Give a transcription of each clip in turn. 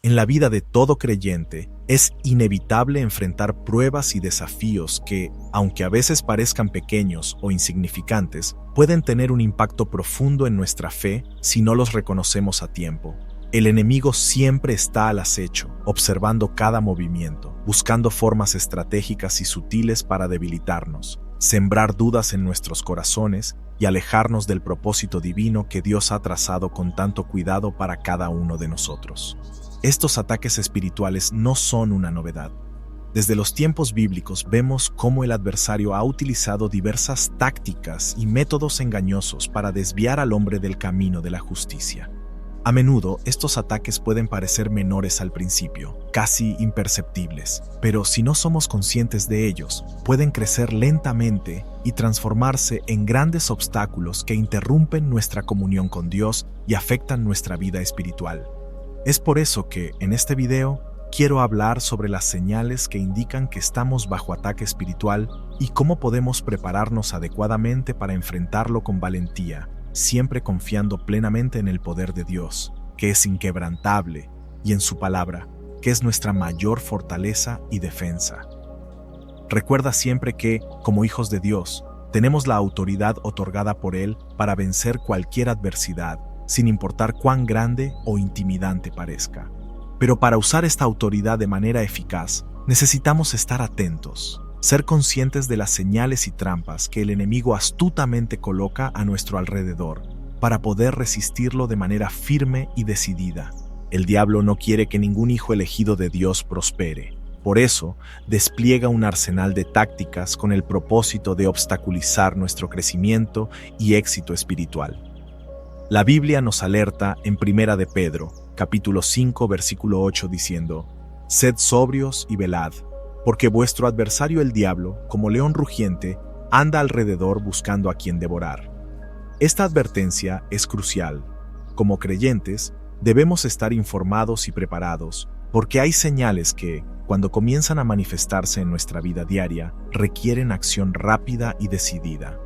En la vida de todo creyente, es inevitable enfrentar pruebas y desafíos que, aunque a veces parezcan pequeños o insignificantes, pueden tener un impacto profundo en nuestra fe si no los reconocemos a tiempo. El enemigo siempre está al acecho, observando cada movimiento, buscando formas estratégicas y sutiles para debilitarnos, sembrar dudas en nuestros corazones y alejarnos del propósito divino que Dios ha trazado con tanto cuidado para cada uno de nosotros. Estos ataques espirituales no son una novedad. Desde los tiempos bíblicos vemos cómo el adversario ha utilizado diversas tácticas y métodos engañosos para desviar al hombre del camino de la justicia. A menudo, estos ataques pueden parecer menores al principio, casi imperceptibles, pero si no somos conscientes de ellos, pueden crecer lentamente y transformarse en grandes obstáculos que interrumpen nuestra comunión con Dios y afectan nuestra vida espiritual. Es por eso que, en este video, quiero hablar sobre las señales que indican que estamos bajo ataque espiritual y cómo podemos prepararnos adecuadamente para enfrentarlo con valentía, siempre confiando plenamente en el poder de Dios, que es inquebrantable, y en su palabra, que es nuestra mayor fortaleza y defensa. Recuerda siempre que, como hijos de Dios, tenemos la autoridad otorgada por Él para vencer cualquier adversidad, sin importar cuán grande o intimidante parezca. Pero para usar esta autoridad de manera eficaz, necesitamos estar atentos, ser conscientes de las señales y trampas que el enemigo astutamente coloca a nuestro alrededor, para poder resistirlo de manera firme y decidida. El diablo no quiere que ningún hijo elegido de Dios prospere. Por eso, despliega un arsenal de tácticas con el propósito de obstaculizar nuestro crecimiento y éxito espiritual. La Biblia nos alerta en 1 de Pedro, capítulo 5, versículo 8, diciendo: «Sed sobrios y velad, porque vuestro adversario el diablo, como león rugiente, anda alrededor buscando a quien devorar». Esta advertencia es crucial. Como creyentes, debemos estar informados y preparados, porque hay señales que, cuando comienzan a manifestarse en nuestra vida diaria, requieren acción rápida y decidida.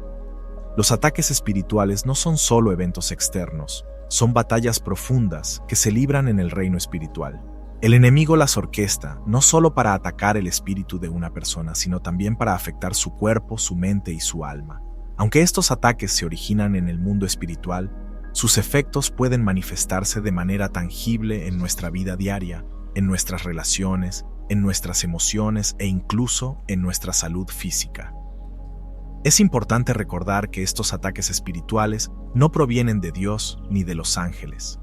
Los ataques espirituales no son solo eventos externos, son batallas profundas que se libran en el reino espiritual. El enemigo las orquesta no solo para atacar el espíritu de una persona, sino también para afectar su cuerpo, su mente y su alma. Aunque estos ataques se originan en el mundo espiritual, sus efectos pueden manifestarse de manera tangible en nuestra vida diaria, en nuestras relaciones, en nuestras emociones e incluso en nuestra salud física. Es importante recordar que estos ataques espirituales no provienen de Dios ni de los ángeles.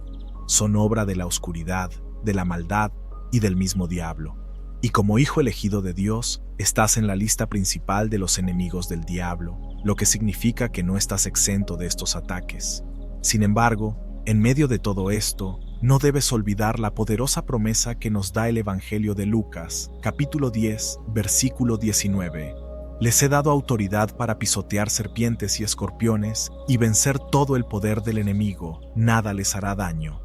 Son obra de la oscuridad, de la maldad y del mismo diablo. Y como hijo elegido de Dios, estás en la lista principal de los enemigos del diablo, lo que significa que no estás exento de estos ataques. Sin embargo, en medio de todo esto, no debes olvidar la poderosa promesa que nos da el Evangelio de Lucas, capítulo 10, versículo 19. Les he dado autoridad para pisotear serpientes y escorpiones y vencer todo el poder del enemigo, nada les hará daño.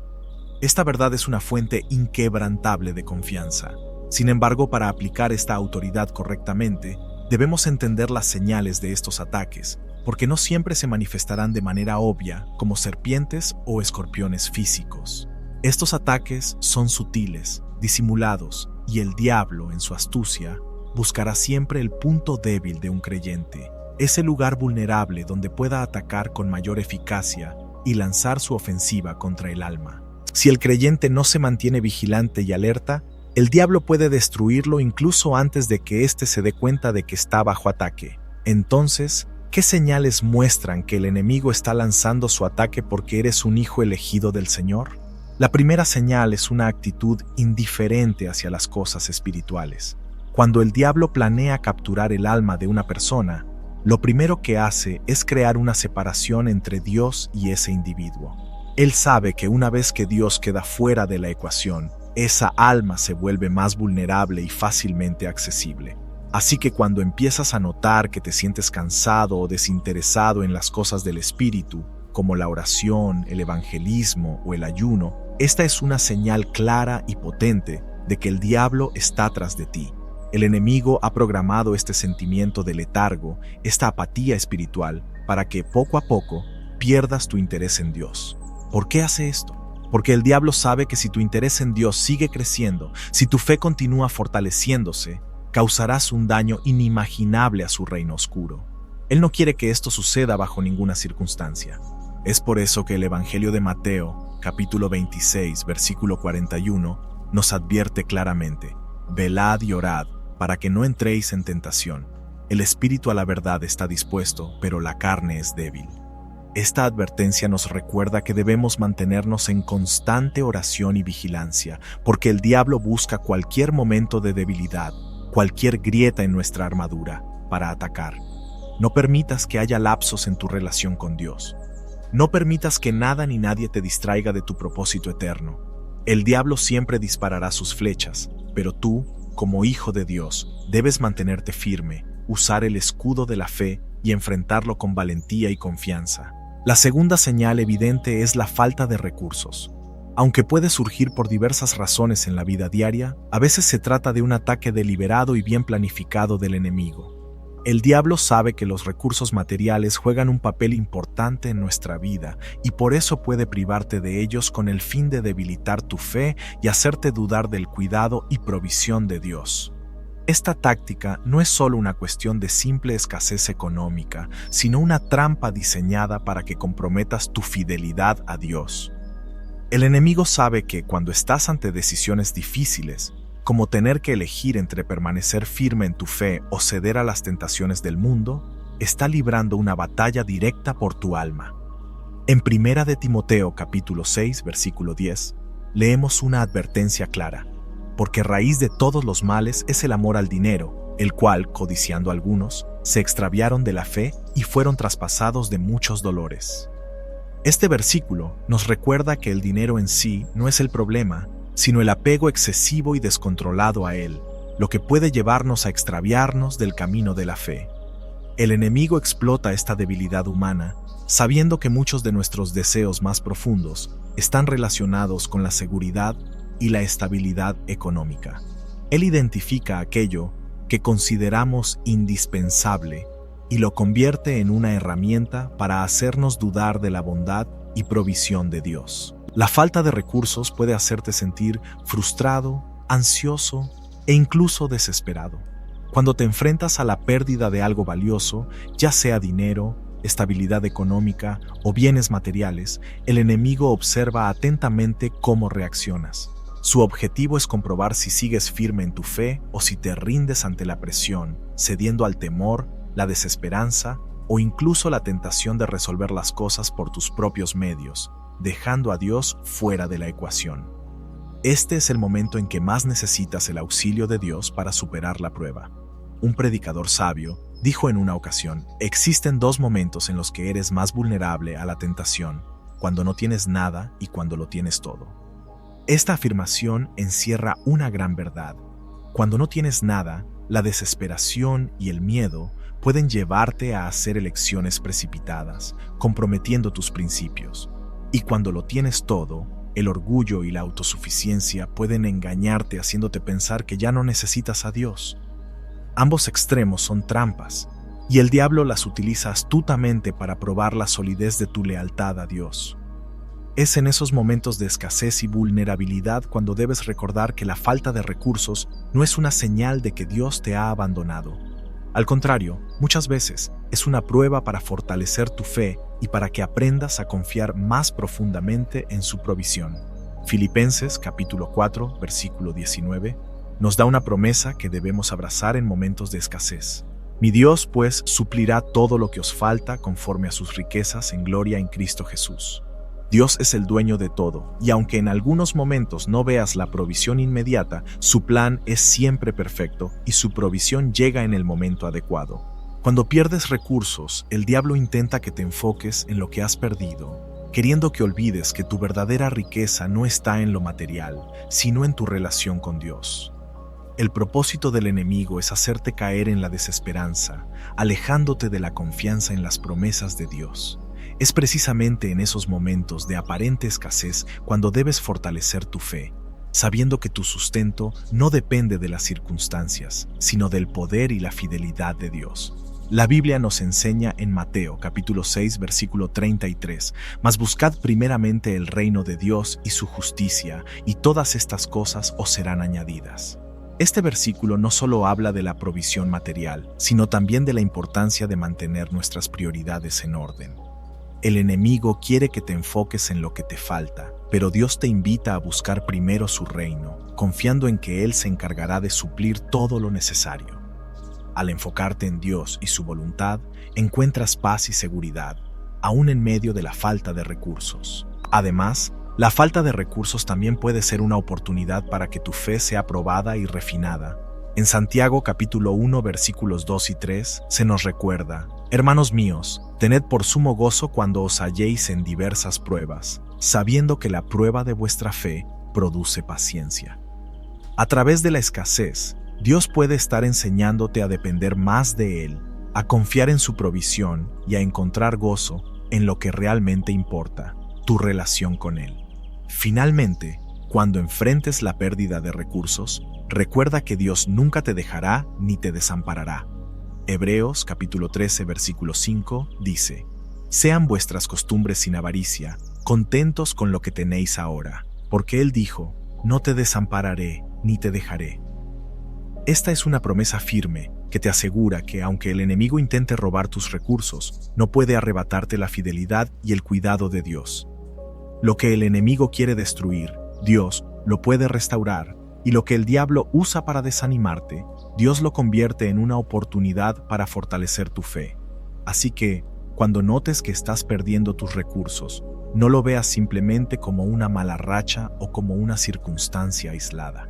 Esta verdad es una fuente inquebrantable de confianza. Sin embargo, para aplicar esta autoridad correctamente, debemos entender las señales de estos ataques, porque no siempre se manifestarán de manera obvia como serpientes o escorpiones físicos. Estos ataques son sutiles, disimulados, y el diablo, en su astucia, buscará siempre el punto débil de un creyente, ese lugar vulnerable donde pueda atacar con mayor eficacia y lanzar su ofensiva contra el alma. Si el creyente no se mantiene vigilante y alerta, el diablo puede destruirlo incluso antes de que éste se dé cuenta de que está bajo ataque. Entonces, ¿qué señales muestran que el enemigo está lanzando su ataque porque eres un hijo elegido del Señor? La primera señal es una actitud indiferente hacia las cosas espirituales. Cuando el diablo planea capturar el alma de una persona, lo primero que hace es crear una separación entre Dios y ese individuo. Él sabe que una vez que Dios queda fuera de la ecuación, esa alma se vuelve más vulnerable y fácilmente accesible. Así que cuando empiezas a notar que te sientes cansado o desinteresado en las cosas del espíritu, como la oración, el evangelismo o el ayuno, esta es una señal clara y potente de que el diablo está tras de ti. El enemigo ha programado este sentimiento de letargo, esta apatía espiritual, para que poco a poco pierdas tu interés en Dios. ¿Por qué hace esto? porque el diablo sabe que si tu interés en Dios sigue creciendo, si tu fe continúa fortaleciéndose, causarás un daño inimaginable a su reino oscuro. Él no quiere que esto suceda bajo ninguna circunstancia. Es por eso que el Evangelio de Mateo, capítulo 26, versículo 41, nos advierte claramente: velad y orad, para que no entréis en tentación. El espíritu a la verdad está dispuesto, pero la carne es débil. Esta advertencia nos recuerda que debemos mantenernos en constante oración y vigilancia, porque el diablo busca cualquier momento de debilidad, cualquier grieta en nuestra armadura, para atacar. No permitas que haya lapsos en tu relación con Dios. No permitas que nada ni nadie te distraiga de tu propósito eterno. El diablo siempre disparará sus flechas, pero tú, como hijo de Dios, debes mantenerte firme, usar el escudo de la fe y enfrentarlo con valentía y confianza. La segunda señal evidente es la falta de recursos. Aunque puede surgir por diversas razones en la vida diaria, a veces se trata de un ataque deliberado y bien planificado del enemigo. El diablo sabe que los recursos materiales juegan un papel importante en nuestra vida y por eso puede privarte de ellos con el fin de debilitar tu fe y hacerte dudar del cuidado y provisión de Dios. Esta táctica no es solo una cuestión de simple escasez económica, sino una trampa diseñada para que comprometas tu fidelidad a Dios. El enemigo sabe que cuando estás ante decisiones difíciles, como tener que elegir entre permanecer firme en tu fe o ceder a las tentaciones del mundo, está librando una batalla directa por tu alma. En 1 de Timoteo capítulo 6, versículo 10, leemos una advertencia clara: porque raíz de todos los males es el amor al dinero, el cual, codiciando algunos, se extraviaron de la fe y fueron traspasados de muchos dolores. Este versículo nos recuerda que el dinero en sí no es el problema, sino el apego excesivo y descontrolado a él, lo que puede llevarnos a extraviarnos del camino de la fe. El enemigo explota esta debilidad humana, sabiendo que muchos de nuestros deseos más profundos están relacionados con la seguridad y la estabilidad económica. Él identifica aquello que consideramos indispensable y lo convierte en una herramienta para hacernos dudar de la bondad y provisión de Dios. La falta de recursos puede hacerte sentir frustrado, ansioso e incluso desesperado. Cuando te enfrentas a la pérdida de algo valioso, ya sea dinero, estabilidad económica o bienes materiales, el enemigo observa atentamente cómo reaccionas. Su objetivo es comprobar si sigues firme en tu fe o si te rindes ante la presión, cediendo al temor, la desesperanza o incluso la tentación de resolver las cosas por tus propios medios, dejando a Dios fuera de la ecuación. Este es el momento en que más necesitas el auxilio de Dios para superar la prueba. Un predicador sabio dijo en una ocasión: existen dos momentos en los que eres más vulnerable a la tentación, cuando no tienes nada y cuando lo tienes todo. Esta afirmación encierra una gran verdad. Cuando no tienes nada, la desesperación y el miedo pueden llevarte a hacer elecciones precipitadas, comprometiendo tus principios. Y cuando lo tienes todo, el orgullo y la autosuficiencia pueden engañarte haciéndote pensar que ya no necesitas a Dios. Ambos extremos son trampas, y el diablo las utiliza astutamente para probar la solidez de tu lealtad a Dios. Es en esos momentos de escasez y vulnerabilidad cuando debes recordar que la falta de recursos no es una señal de que Dios te ha abandonado. Al contrario, muchas veces es una prueba para fortalecer tu fe y para que aprendas a confiar más profundamente en su provisión. Filipenses capítulo 4, versículo 19, nos da una promesa que debemos abrazar en momentos de escasez. Mi Dios, pues, suplirá todo lo que os falta conforme a sus riquezas en gloria en Cristo Jesús. Dios es el dueño de todo, y aunque en algunos momentos no veas la provisión inmediata, su plan es siempre perfecto y su provisión llega en el momento adecuado. Cuando pierdes recursos, el diablo intenta que te enfoques en lo que has perdido, queriendo que olvides que tu verdadera riqueza no está en lo material, sino en tu relación con Dios. El propósito del enemigo es hacerte caer en la desesperanza, alejándote de la confianza en las promesas de Dios. Es precisamente en esos momentos de aparente escasez cuando debes fortalecer tu fe, sabiendo que tu sustento no depende de las circunstancias, sino del poder y la fidelidad de Dios. La Biblia nos enseña en Mateo capítulo 6 versículo 33, «Mas buscad primeramente el reino de Dios y su justicia, y todas estas cosas os serán añadidas». Este versículo no solo habla de la provisión material, sino también de la importancia de mantener nuestras prioridades en orden. El enemigo quiere que te enfoques en lo que te falta, pero Dios te invita a buscar primero su reino, confiando en que Él se encargará de suplir todo lo necesario. Al enfocarte en Dios y su voluntad, encuentras paz y seguridad, aún en medio de la falta de recursos. Además, la falta de recursos también puede ser una oportunidad para que tu fe sea probada y refinada. En Santiago capítulo 1 versículos 2 y 3 se nos recuerda: «Hermanos míos, tened por sumo gozo cuando os halléis en diversas pruebas, sabiendo que la prueba de vuestra fe produce paciencia». A través de la escasez, Dios puede estar enseñándote a depender más de Él, a confiar en su provisión y a encontrar gozo en lo que realmente importa, tu relación con Él. Finalmente, cuando enfrentes la pérdida de recursos, recuerda que Dios nunca te dejará ni te desamparará. Hebreos capítulo 13 versículo 5 dice: «Sean vuestras costumbres sin avaricia, contentos con lo que tenéis ahora, porque Él dijo: no te desampararé ni te dejaré». Esta es una promesa firme que te asegura que aunque el enemigo intente robar tus recursos, no puede arrebatarte la fidelidad y el cuidado de Dios. Lo que el enemigo quiere destruir, Dios lo puede restaurar, y lo que el diablo usa para desanimarte, Dios lo convierte en una oportunidad para fortalecer tu fe. Así que, cuando notes que estás perdiendo tus recursos, no lo veas simplemente como una mala racha o como una circunstancia aislada.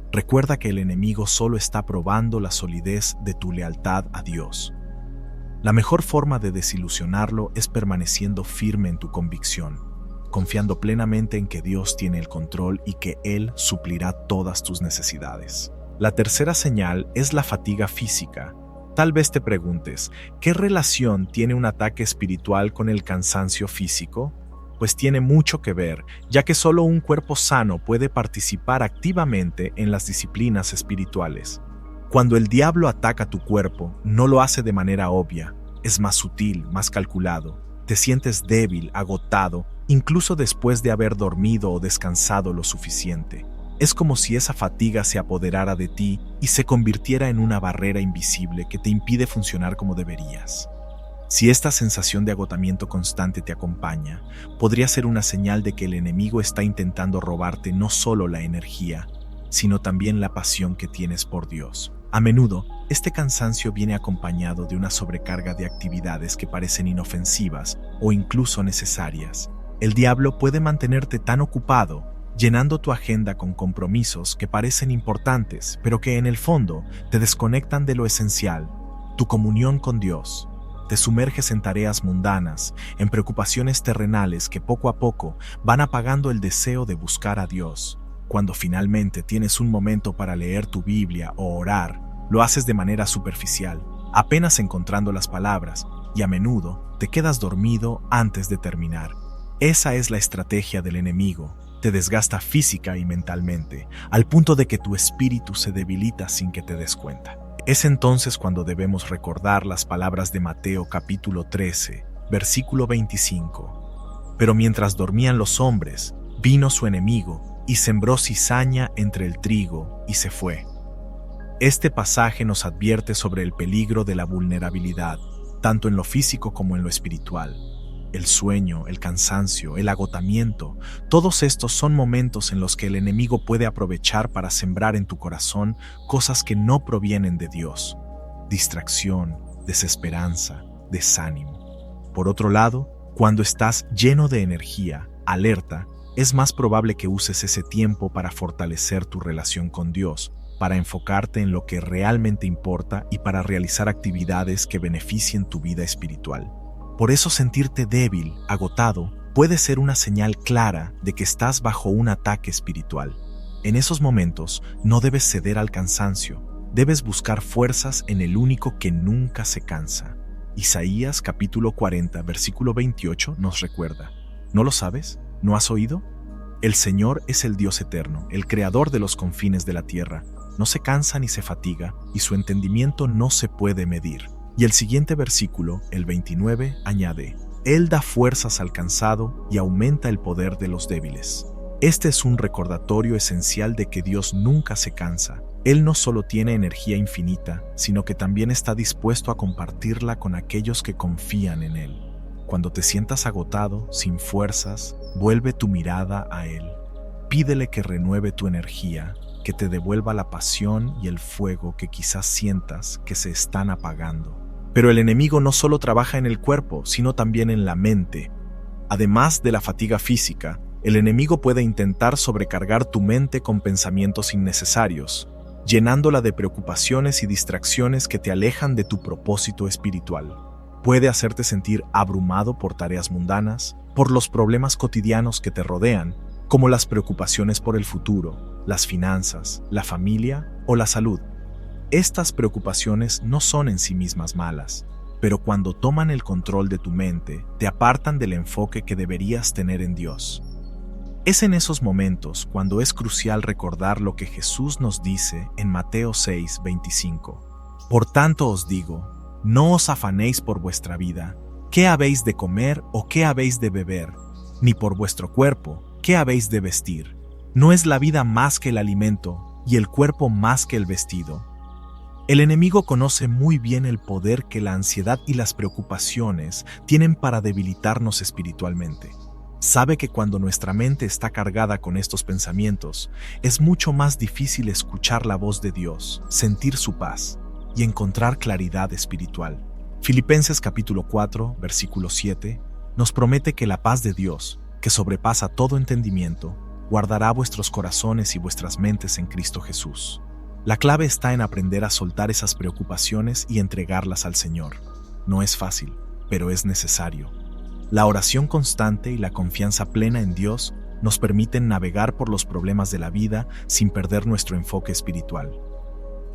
Recuerda que el enemigo solo está probando la solidez de tu lealtad a Dios. La mejor forma de desilusionarlo es permaneciendo firme en tu convicción, confiando plenamente en que Dios tiene el control y que Él suplirá todas tus necesidades. La tercera señal es la fatiga física. Tal vez te preguntes, ¿qué relación tiene un ataque espiritual con el cansancio físico? Pues tiene mucho que ver, ya que solo un cuerpo sano puede participar activamente en las disciplinas espirituales. Cuando el diablo ataca tu cuerpo, no lo hace de manera obvia, es más sutil, más calculado. Te sientes débil, agotado, incluso después de haber dormido o descansado lo suficiente. Es como si esa fatiga se apoderara de ti y se convirtiera en una barrera invisible que te impide funcionar como deberías. Si esta sensación de agotamiento constante te acompaña, podría ser una señal de que el enemigo está intentando robarte no solo la energía, sino también la pasión que tienes por Dios. A menudo, este cansancio viene acompañado de una sobrecarga de actividades que parecen inofensivas o incluso necesarias. El diablo puede mantenerte tan ocupado, llenando tu agenda con compromisos que parecen importantes, pero que en el fondo te desconectan de lo esencial, tu comunión con Dios. Te sumerges en tareas mundanas, en preocupaciones terrenales que poco a poco van apagando el deseo de buscar a Dios. Cuando finalmente tienes un momento para leer tu Biblia o orar, lo haces de manera superficial, apenas encontrando las palabras, y a menudo te quedas dormido antes de terminar. Esa es la estrategia del enemigo. Te desgasta física y mentalmente, al punto de que tu espíritu se debilita sin que te des cuenta. Es entonces cuando debemos recordar las palabras de Mateo capítulo 13, versículo 25. «Pero mientras dormían los hombres, vino su enemigo y sembró cizaña entre el trigo y se fue». Este pasaje nos advierte sobre el peligro de la vulnerabilidad, tanto en lo físico como en lo espiritual. El sueño, el cansancio, el agotamiento, todos estos son momentos en los que el enemigo puede aprovechar para sembrar en tu corazón cosas que no provienen de Dios. Distracción, desesperanza, desánimo. Por otro lado, cuando estás lleno de energía, alerta, es más probable que uses ese tiempo para fortalecer tu relación con Dios, para enfocarte en lo que realmente importa y para realizar actividades que beneficien tu vida espiritual. Por eso sentirte débil, agotado, puede ser una señal clara de que estás bajo un ataque espiritual. En esos momentos, no debes ceder al cansancio, debes buscar fuerzas en el único que nunca se cansa. Isaías capítulo 40, versículo 28 nos recuerda: ¿no lo sabes? ¿No has oído? El Señor es el Dios eterno, el creador de los confines de la tierra. No se cansa ni se fatiga, y su entendimiento no se puede medir. Y el siguiente versículo, el 29, añade: Él da fuerzas al cansado y aumenta el poder de los débiles. Este es un recordatorio esencial de que Dios nunca se cansa. Él no solo tiene energía infinita, sino que también está dispuesto a compartirla con aquellos que confían en Él. Cuando te sientas agotado, sin fuerzas, vuelve tu mirada a Él. Pídele que renueve tu energía, que te devuelva la pasión y el fuego que quizás sientas que se están apagando. Pero el enemigo no solo trabaja en el cuerpo, sino también en la mente. Además de la fatiga física, el enemigo puede intentar sobrecargar tu mente con pensamientos innecesarios, llenándola de preocupaciones y distracciones que te alejan de tu propósito espiritual. Puede hacerte sentir abrumado por tareas mundanas, por los problemas cotidianos que te rodean, como las preocupaciones por el futuro, las finanzas, la familia o la salud. Estas preocupaciones no son en sí mismas malas, pero cuando toman el control de tu mente, te apartan del enfoque que deberías tener en Dios. Es en esos momentos cuando es crucial recordar lo que Jesús nos dice en Mateo 6:25. Por tanto os digo, no os afanéis por vuestra vida, qué habéis de comer o qué habéis de beber, ni por vuestro cuerpo, qué habéis de vestir. ¿No es la vida más que el alimento y el cuerpo más que el vestido? El enemigo conoce muy bien el poder que la ansiedad y las preocupaciones tienen para debilitarnos espiritualmente. Sabe que cuando nuestra mente está cargada con estos pensamientos, es mucho más difícil escuchar la voz de Dios, sentir su paz y encontrar claridad espiritual. Filipenses capítulo 4, versículo 7, nos promete que la paz de Dios, que sobrepasa todo entendimiento, guardará vuestros corazones y vuestras mentes en Cristo Jesús. La clave está en aprender a soltar esas preocupaciones y entregarlas al Señor. No es fácil, pero es necesario. La oración constante y la confianza plena en Dios nos permiten navegar por los problemas de la vida sin perder nuestro enfoque espiritual.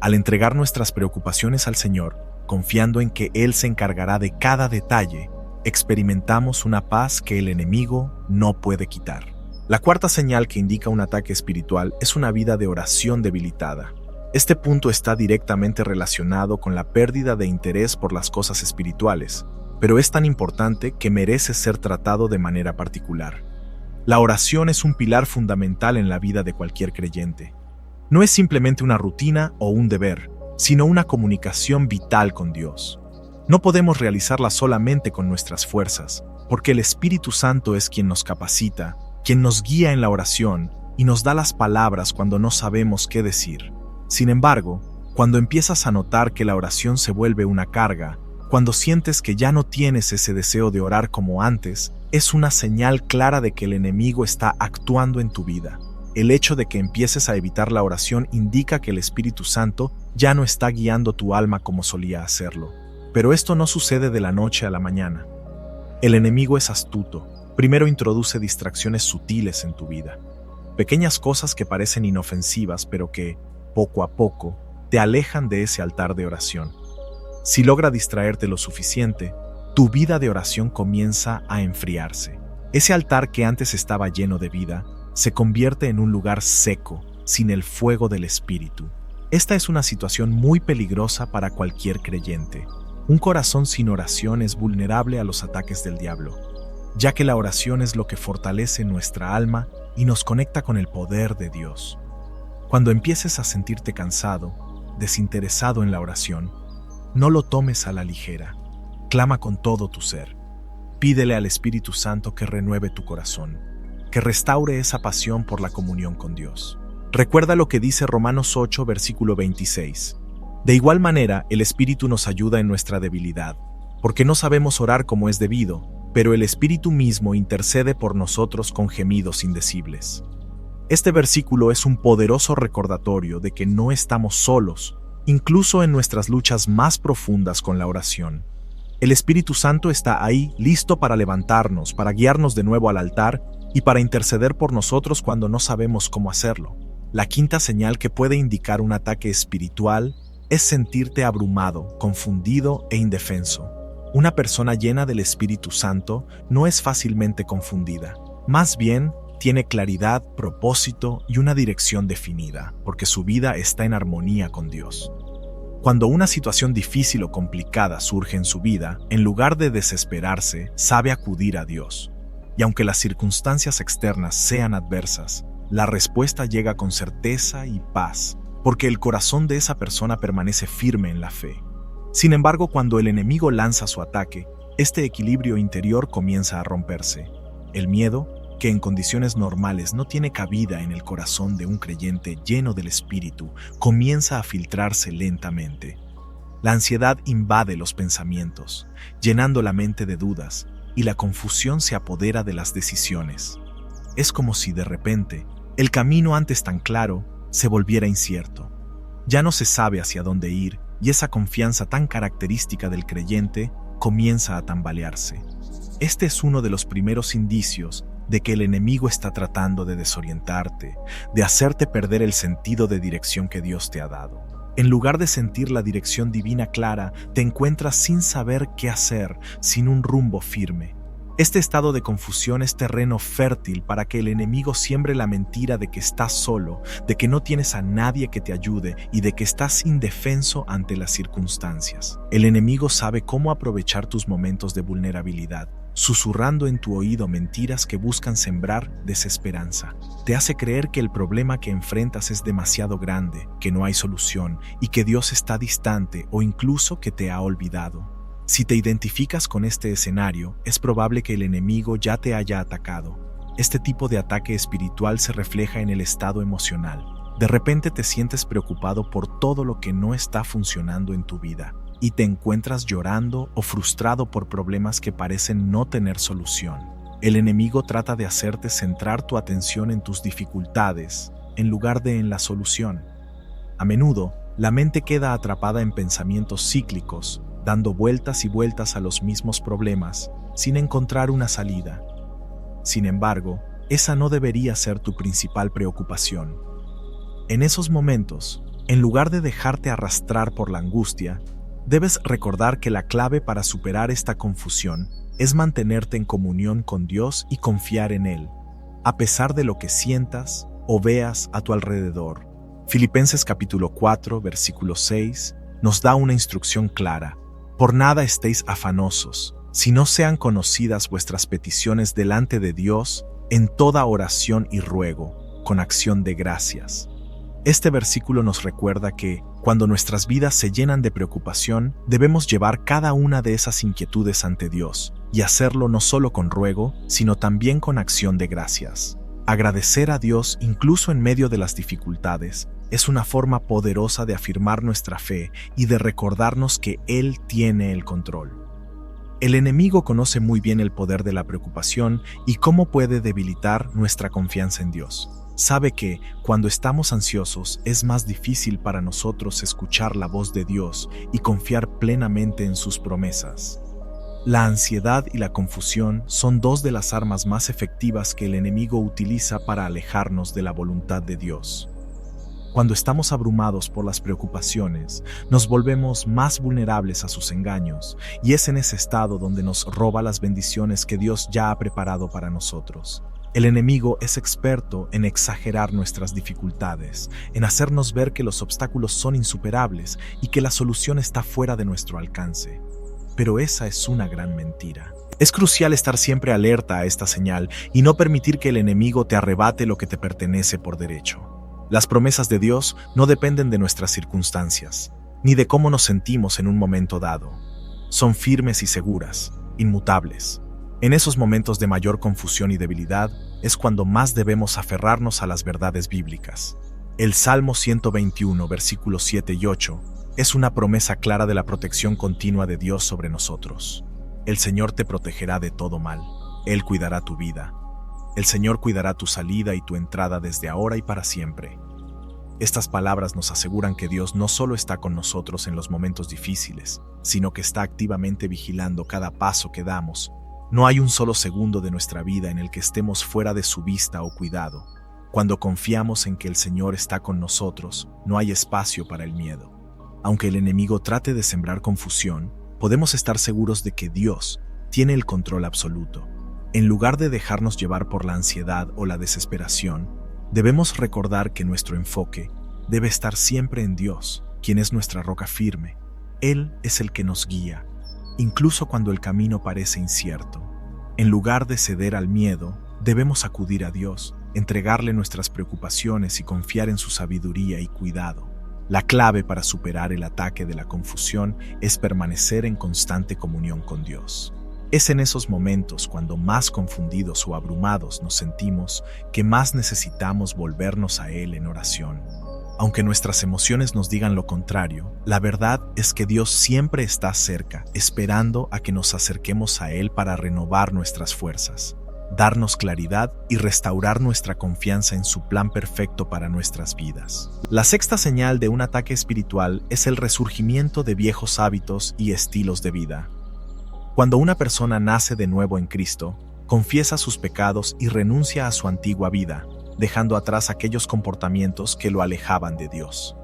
Al entregar nuestras preocupaciones al Señor, confiando en que Él se encargará de cada detalle, experimentamos una paz que el enemigo no puede quitar. La cuarta señal que indica un ataque espiritual es una vida de oración debilitada. Este punto está directamente relacionado con la pérdida de interés por las cosas espirituales, pero es tan importante que merece ser tratado de manera particular. La oración es un pilar fundamental en la vida de cualquier creyente. No es simplemente una rutina o un deber, sino una comunicación vital con Dios. No podemos realizarla solamente con nuestras fuerzas, porque el Espíritu Santo es quien nos capacita, quien nos guía en la oración y nos da las palabras cuando no sabemos qué decir. Sin embargo, cuando empiezas a notar que la oración se vuelve una carga, cuando sientes que ya no tienes ese deseo de orar como antes, es una señal clara de que el enemigo está actuando en tu vida. El hecho de que empieces a evitar la oración indica que el Espíritu Santo ya no está guiando tu alma como solía hacerlo. Pero esto no sucede de la noche a la mañana. El enemigo es astuto. Primero introduce distracciones sutiles en tu vida. Pequeñas cosas que parecen inofensivas, pero que, poco a poco, te alejan de ese altar de oración. Si logra distraerte lo suficiente, tu vida de oración comienza a enfriarse. Ese altar que antes estaba lleno de vida, se convierte en un lugar seco, sin el fuego del Espíritu. Esta es una situación muy peligrosa para cualquier creyente. Un corazón sin oración es vulnerable a los ataques del diablo, ya que la oración es lo que fortalece nuestra alma y nos conecta con el poder de Dios. Cuando empieces a sentirte cansado, desinteresado en la oración, no lo tomes a la ligera. Clama con todo tu ser. Pídele al Espíritu Santo que renueve tu corazón, que restaure esa pasión por la comunión con Dios. Recuerda lo que dice Romanos 8, versículo 26. De igual manera, el Espíritu nos ayuda en nuestra debilidad, porque no sabemos orar como es debido, pero el Espíritu mismo intercede por nosotros con gemidos indecibles. Este versículo es un poderoso recordatorio de que no estamos solos, incluso en nuestras luchas más profundas con la oración. El Espíritu Santo está ahí, listo para levantarnos, para guiarnos de nuevo al altar y para interceder por nosotros cuando no sabemos cómo hacerlo. La quinta señal que puede indicar un ataque espiritual es sentirte abrumado, confundido e indefenso. Una persona llena del Espíritu Santo no es fácilmente confundida. Más bien, tiene claridad, propósito y una dirección definida, porque su vida está en armonía con Dios. Cuando una situación difícil o complicada surge en su vida, en lugar de desesperarse, sabe acudir a Dios. Y aunque las circunstancias externas sean adversas, la respuesta llega con certeza y paz, porque el corazón de esa persona permanece firme en la fe. Sin embargo, cuando el enemigo lanza su ataque, este equilibrio interior comienza a romperse. El miedo, que en condiciones normales no tiene cabida en el corazón de un creyente lleno del Espíritu, comienza a filtrarse lentamente. La ansiedad invade los pensamientos, llenando la mente de dudas, y la confusión se apodera de las decisiones. Es como si de repente, el camino antes tan claro se volviera incierto. Ya no se sabe hacia dónde ir, y esa confianza tan característica del creyente comienza a tambalearse. Este es uno de los primeros indicios de que el enemigo está tratando de desorientarte, de hacerte perder el sentido de dirección que Dios te ha dado. En lugar de sentir la dirección divina clara, te encuentras sin saber qué hacer, sin un rumbo firme. Este estado de confusión es terreno fértil para que el enemigo siembre la mentira de que estás solo, de que no tienes a nadie que te ayude y de que estás indefenso ante las circunstancias. El enemigo sabe cómo aprovechar tus momentos de vulnerabilidad, susurrando en tu oído mentiras que buscan sembrar desesperanza. Te hace creer que el problema que enfrentas es demasiado grande, que no hay solución y que Dios está distante o incluso que te ha olvidado. Si te identificas con este escenario, es probable que el enemigo ya te haya atacado. Este tipo de ataque espiritual se refleja en el estado emocional. De repente te sientes preocupado por todo lo que no está funcionando en tu vida y te encuentras llorando o frustrado por problemas que parecen no tener solución. El enemigo trata de hacerte centrar tu atención en tus dificultades en lugar de en la solución. A menudo, la mente queda atrapada en pensamientos cíclicos, dando vueltas y vueltas a los mismos problemas, sin encontrar una salida. Sin embargo, esa no debería ser tu principal preocupación. En esos momentos, en lugar de dejarte arrastrar por la angustia, debes recordar que la clave para superar esta confusión es mantenerte en comunión con Dios y confiar en Él, a pesar de lo que sientas o veas a tu alrededor. Filipenses capítulo 4, versículo 6, nos da una instrucción clara. Por nada estéis afanosos, si no sean conocidas vuestras peticiones delante de Dios en toda oración y ruego, con acción de gracias. Este versículo nos recuerda que, cuando nuestras vidas se llenan de preocupación, debemos llevar cada una de esas inquietudes ante Dios, y hacerlo no solo con ruego, sino también con acción de gracias. Agradecer a Dios incluso en medio de las dificultades es una forma poderosa de afirmar nuestra fe y de recordarnos que Él tiene el control. El enemigo conoce muy bien el poder de la preocupación y cómo puede debilitar nuestra confianza en Dios. Sabe que, cuando estamos ansiosos, es más difícil para nosotros escuchar la voz de Dios y confiar plenamente en sus promesas. La ansiedad y la confusión son dos de las armas más efectivas que el enemigo utiliza para alejarnos de la voluntad de Dios. Cuando estamos abrumados por las preocupaciones, nos volvemos más vulnerables a sus engaños, y es en ese estado donde nos roba las bendiciones que Dios ya ha preparado para nosotros. El enemigo es experto en exagerar nuestras dificultades, en hacernos ver que los obstáculos son insuperables y que la solución está fuera de nuestro alcance. Pero esa es una gran mentira. Es crucial estar siempre alerta a esta señal y no permitir que el enemigo te arrebate lo que te pertenece por derecho. Las promesas de Dios no dependen de nuestras circunstancias, ni de cómo nos sentimos en un momento dado. Son firmes y seguras, inmutables. En esos momentos de mayor confusión y debilidad es cuando más debemos aferrarnos a las verdades bíblicas. El Salmo 121, versículos 7 y 8, es una promesa clara de la protección continua de Dios sobre nosotros. El Señor te protegerá de todo mal. Él cuidará tu vida. El Señor cuidará tu salida y tu entrada desde ahora y para siempre. Estas palabras nos aseguran que Dios no solo está con nosotros en los momentos difíciles, sino que está activamente vigilando cada paso que damos. No hay un solo segundo de nuestra vida en el que estemos fuera de su vista o cuidado. Cuando confiamos en que el Señor está con nosotros, no hay espacio para el miedo. Aunque el enemigo trate de sembrar confusión, podemos estar seguros de que Dios tiene el control absoluto. En lugar de dejarnos llevar por la ansiedad o la desesperación, debemos recordar que nuestro enfoque debe estar siempre en Dios. quien es nuestra roca firme. Él es el que nos guía, incluso cuando el camino parece incierto. En lugar de ceder al miedo, debemos acudir a Dios, entregarle nuestras preocupaciones y confiar en su sabiduría y cuidado. La clave para superar el ataque de la confusión es permanecer en constante comunión con Dios. Es en esos momentos, cuando más confundidos o abrumados nos sentimos, que más necesitamos volvernos a Él en oración. Aunque nuestras emociones nos digan lo contrario, la verdad es que Dios siempre está cerca, esperando a que nos acerquemos a Él para renovar nuestras fuerzas, darnos claridad y restaurar nuestra confianza en su plan perfecto para nuestras vidas. La sexta señal de un ataque espiritual es el resurgimiento de viejos hábitos y estilos de vida. Cuando una persona nace de nuevo en Cristo, confiesa sus pecados y renuncia a su antigua vida, dejando atrás aquellos comportamientos que lo alejaban de Dios.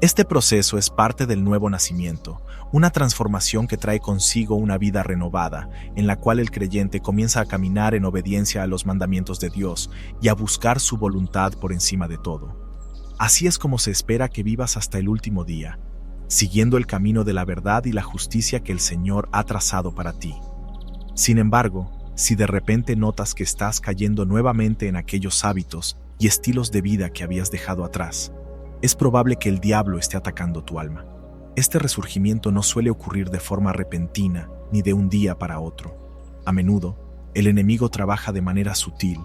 Este proceso es parte del nuevo nacimiento, una transformación que trae consigo una vida renovada, en la cual el creyente comienza a caminar en obediencia a los mandamientos de Dios y a buscar su voluntad por encima de todo. Así es como se espera que vivas hasta el último día, siguiendo el camino de la verdad y la justicia que el Señor ha trazado para ti. Sin embargo, si de repente notas que estás cayendo nuevamente en aquellos hábitos y estilos de vida que habías dejado atrás, es probable que el diablo esté atacando tu alma. Este resurgimiento no suele ocurrir de forma repentina ni de un día para otro. A menudo, el enemigo trabaja de manera sutil,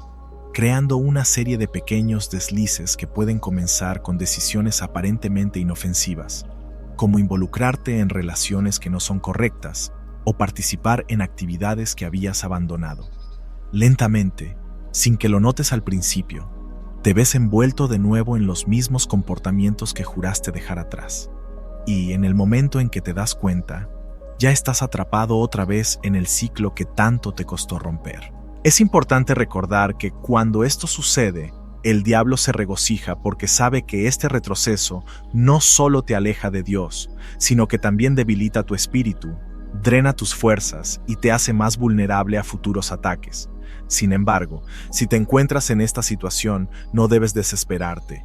creando una serie de pequeños deslices que pueden comenzar con decisiones aparentemente inofensivas, como involucrarte en relaciones que no son correctas o participar en actividades que habías abandonado. Lentamente, sin que lo notes al principio, te ves envuelto de nuevo en los mismos comportamientos que juraste dejar atrás. Y en el momento en que te das cuenta, ya estás atrapado otra vez en el ciclo que tanto te costó romper. Es importante recordar que cuando esto sucede, el diablo se regocija porque sabe que este retroceso no solo te aleja de Dios, sino que también debilita tu espíritu, drena tus fuerzas y te hace más vulnerable a futuros ataques. Sin embargo, si te encuentras en esta situación, no debes desesperarte.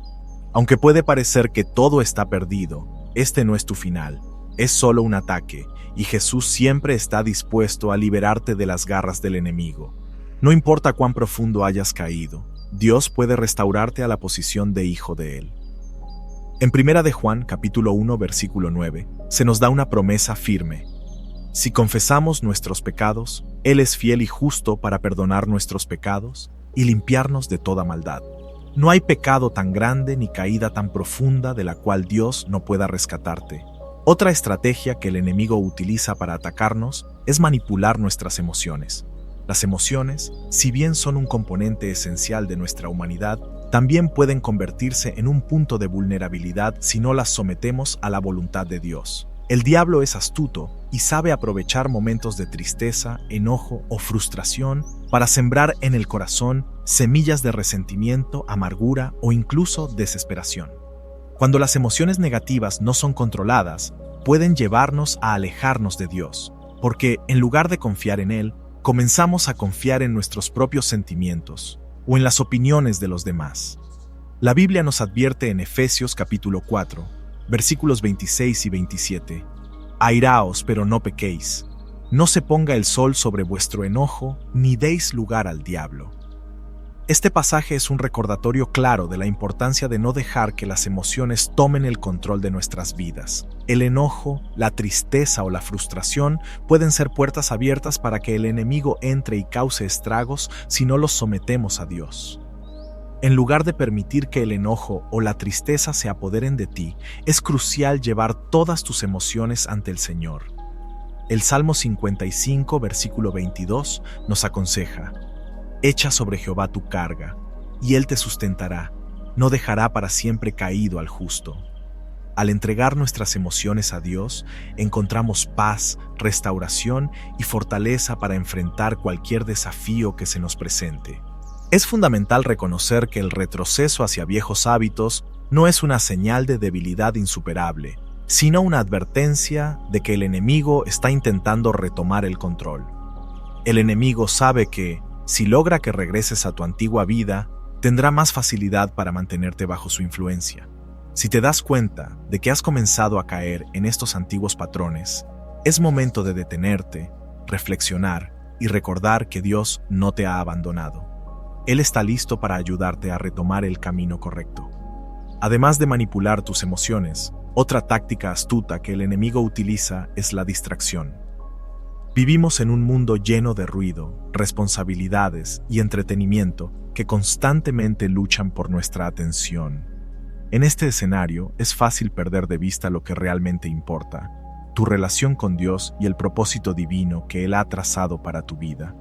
Aunque puede parecer que todo está perdido, este no es tu final, es solo un ataque, y Jesús siempre está dispuesto a liberarte de las garras del enemigo. No importa cuán profundo hayas caído, Dios puede restaurarte a la posición de hijo de Él. En 1 de Juan, capítulo 1, versículo 9, se nos da una promesa firme. Si confesamos nuestros pecados, Él es fiel y justo para perdonar nuestros pecados y limpiarnos de toda maldad. No hay pecado tan grande ni caída tan profunda de la cual Dios no pueda rescatarte. Otra estrategia que el enemigo utiliza para atacarnos es manipular nuestras emociones. Las emociones, si bien son un componente esencial de nuestra humanidad, también pueden convertirse en un punto de vulnerabilidad si no las sometemos a la voluntad de Dios. El diablo es astuto y sabe aprovechar momentos de tristeza, enojo o frustración para sembrar en el corazón semillas de resentimiento, amargura o incluso desesperación. Cuando las emociones negativas no son controladas, pueden llevarnos a alejarnos de Dios, porque en lugar de confiar en Él, comenzamos a confiar en nuestros propios sentimientos o en las opiniones de los demás. La Biblia nos advierte en Efesios capítulo 4, versículos 26 y 27. Airaos, pero no pequéis. No se ponga el sol sobre vuestro enojo, ni deis lugar al diablo. Este pasaje es un recordatorio claro de la importancia de no dejar que las emociones tomen el control de nuestras vidas. El enojo, la tristeza o la frustración pueden ser puertas abiertas para que el enemigo entre y cause estragos si no los sometemos a Dios. En lugar de permitir que el enojo o la tristeza se apoderen de ti, es crucial llevar todas tus emociones ante el Señor. El Salmo 55, versículo 22, nos aconseja: echa sobre Jehová tu carga, y Él te sustentará, no dejará para siempre caído al justo. Al entregar nuestras emociones a Dios, encontramos paz, restauración y fortaleza para enfrentar cualquier desafío que se nos presente. Es fundamental reconocer que el retroceso hacia viejos hábitos no es una señal de debilidad insuperable, sino una advertencia de que el enemigo está intentando retomar el control. El enemigo sabe que, si logra que regreses a tu antigua vida, tendrá más facilidad para mantenerte bajo su influencia. Si te das cuenta de que has comenzado a caer en estos antiguos patrones, es momento de detenerte, reflexionar y recordar que Dios no te ha abandonado. Él está listo para ayudarte a retomar el camino correcto. Además de manipular tus emociones, otra táctica astuta que el enemigo utiliza es la distracción. Vivimos en un mundo lleno de ruido, responsabilidades y entretenimiento que constantemente luchan por nuestra atención. En este escenario es fácil perder de vista lo que realmente importa, tu relación con Dios y el propósito divino que Él ha trazado para tu vida.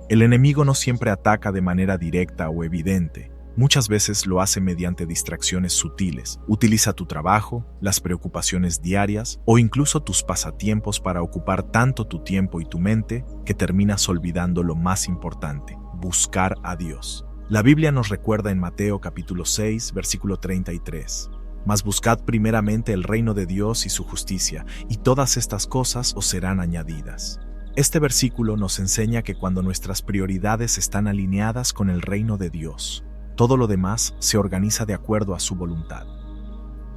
El enemigo no siempre ataca de manera directa o evidente. Muchas veces lo hace mediante distracciones sutiles. Utiliza tu trabajo, las preocupaciones diarias o incluso tus pasatiempos para ocupar tanto tu tiempo y tu mente que terminas olvidando lo más importante: buscar a Dios. La Biblia nos recuerda en Mateo capítulo 6, versículo 33. Mas buscad primeramente el reino de Dios y su justicia, y todas estas cosas os serán añadidas. Este versículo nos enseña que cuando nuestras prioridades están alineadas con el reino de Dios, todo lo demás se organiza de acuerdo a su voluntad.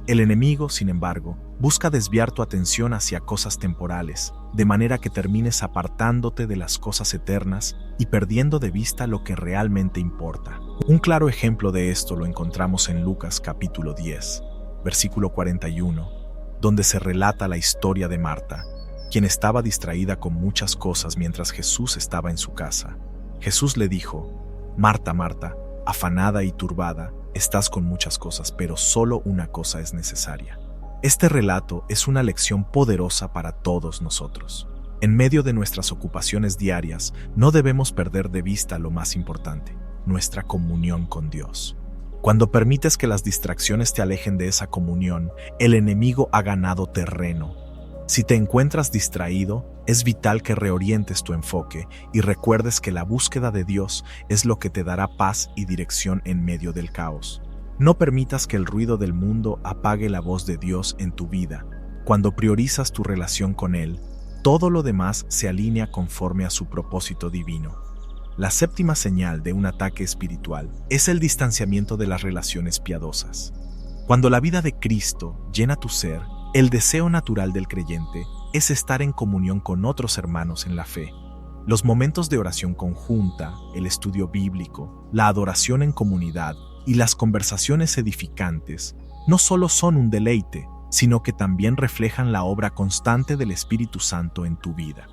El enemigo, sin embargo, busca desviar tu atención hacia cosas temporales, de manera que termines apartándote de las cosas eternas y perdiendo de vista lo que realmente importa. Un claro ejemplo de esto lo encontramos en Lucas capítulo 10, versículo 41, donde se relata la historia de Marta, quien estaba distraída con muchas cosas mientras Jesús estaba en su casa. Jesús le dijo: Marta, Marta, afanada y turbada, estás con muchas cosas, pero solo una cosa es necesaria. Este relato es una lección poderosa para todos nosotros. En medio de nuestras ocupaciones diarias, no debemos perder de vista lo más importante: nuestra comunión con Dios. Cuando permites que las distracciones te alejen de esa comunión, el enemigo ha ganado terreno. Si te encuentras distraído, es vital que reorientes tu enfoque y recuerdes que la búsqueda de Dios es lo que te dará paz y dirección en medio del caos. No permitas que el ruido del mundo apague la voz de Dios en tu vida. Cuando priorizas tu relación con Él, todo lo demás se alinea conforme a su propósito divino. La séptima señal de un ataque espiritual es el distanciamiento de las relaciones piadosas. Cuando la vida de Cristo llena tu ser, el deseo natural del creyente es estar en comunión con otros hermanos en la fe. Los momentos de oración conjunta, el estudio bíblico, la adoración en comunidad y las conversaciones edificantes no solo son un deleite, sino que también reflejan la obra constante del Espíritu Santo en tu vida.